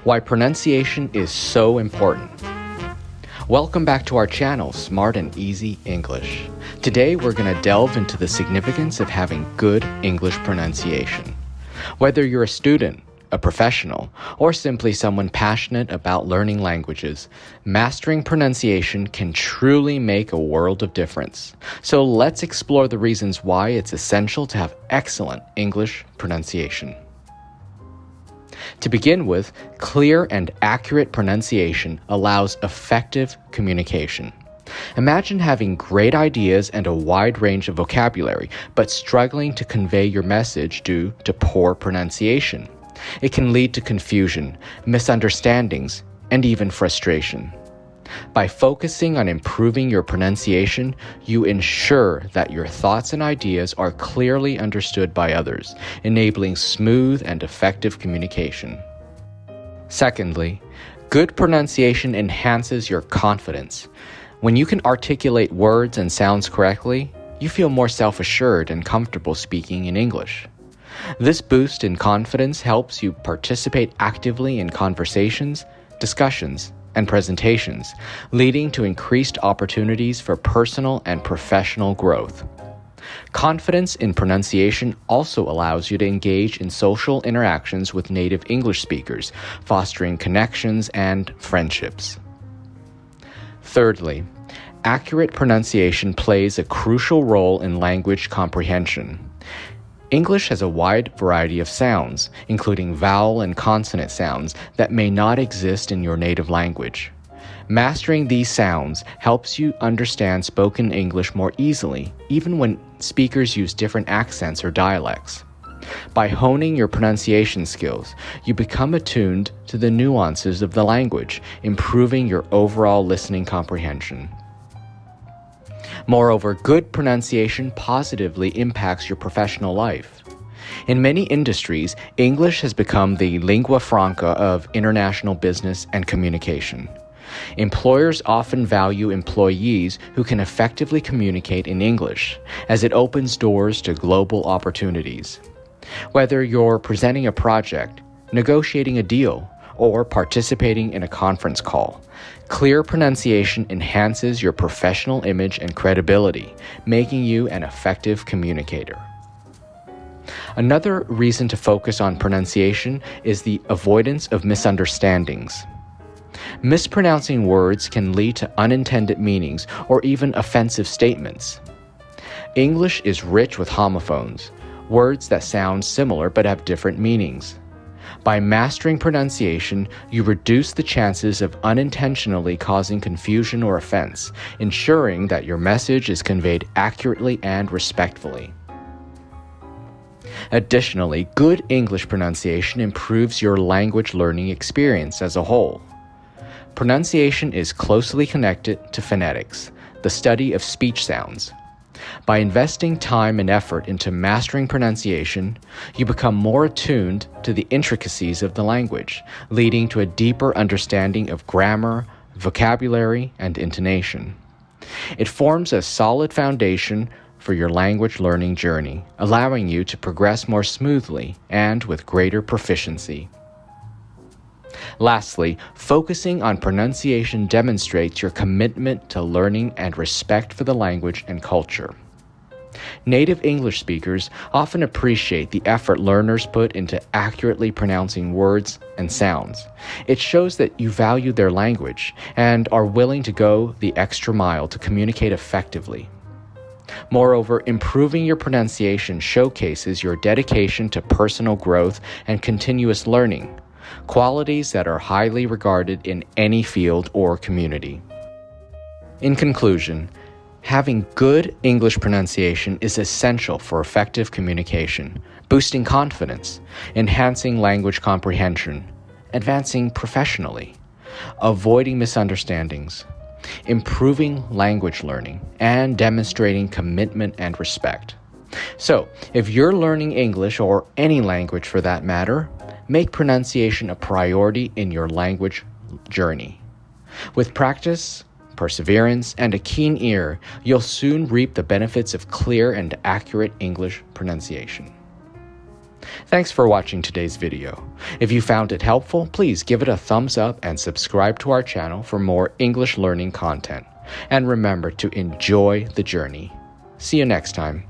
Why pronunciation is so important. Welcome back to our channel, Smart and Easy English. Today we're going to delve into the significance of having good English pronunciation. Whether you're a student, a professional, or simply someone passionate about learning languages, mastering pronunciation can truly make a world of difference. So let's explore the reasons why it's essential to have excellent English pronunciation. To begin with, clear and accurate pronunciation allows effective communication. Imagine having great ideas and a wide range of vocabulary, but struggling to convey your message due to poor pronunciation. It can lead to confusion, misunderstandings, and even frustration. By focusing on improving your pronunciation, you ensure that your thoughts and ideas are clearly understood by others, enabling smooth and effective communication. Secondly, good pronunciation enhances your confidence. When you can articulate words and sounds correctly, you feel more self-assured and comfortable speaking in English. This boost in confidence helps you participate actively in conversations, discussions, and presentations, leading to increased opportunities for personal and professional growth. Confidence in pronunciation also allows you to engage in social interactions with native English speakers, fostering connections and friendships. Thirdly, accurate pronunciation plays a crucial role in language comprehension. English has a wide variety of sounds, including vowel and consonant sounds that may not exist in your native language. Mastering these sounds helps you understand spoken English more easily, even when speakers use different accents or dialects. By honing your pronunciation skills, you become attuned to the nuances of the language, improving your overall listening comprehension. Moreover, good pronunciation positively impacts your professional life. In many industries, English has become the lingua franca of international business and communication. Employers often value employees who can effectively communicate in English, as it opens doors to global opportunities. Whether you're presenting a project, negotiating a deal, or participating in a conference call, clear pronunciation enhances your professional image and credibility, making you an effective communicator. Another reason to focus on pronunciation is the avoidance of misunderstandings. Mispronouncing words can lead to unintended meanings or even offensive statements. English is rich with homophones, words that sound similar but have different meanings. By mastering pronunciation, you reduce the chances of unintentionally causing confusion or offense, ensuring that your message is conveyed accurately and respectfully. Additionally, good English pronunciation improves your language learning experience as a whole. Pronunciation is closely connected to phonetics, the study of speech sounds. By investing time and effort into mastering pronunciation, you become more attuned to the intricacies of the language, leading to a deeper understanding of grammar, vocabulary, and intonation. It forms a solid foundation for your language learning journey, allowing you to progress more smoothly and with greater proficiency. Lastly, focusing on pronunciation demonstrates your commitment to learning and respect for the language and culture. Native English speakers often appreciate the effort learners put into accurately pronouncing words and sounds. It shows that you value their language and are willing to go the extra mile to communicate effectively. Moreover, improving your pronunciation showcases your dedication to personal growth and continuous learning, qualities that are highly regarded in any field or community. In conclusion, having good English pronunciation is essential for effective communication, boosting confidence, enhancing language comprehension, advancing professionally, avoiding misunderstandings, improving language learning, and demonstrating commitment and respect. So, if you're learning English or any language for that matter, make pronunciation a priority in your language journey. With practice, perseverance, and a keen ear, you'll soon reap the benefits of clear and accurate English pronunciation. Thanks for watching today's video. If you found it helpful, please give it a thumbs up and subscribe to our channel for more English learning content. And remember to enjoy the journey. See you next time.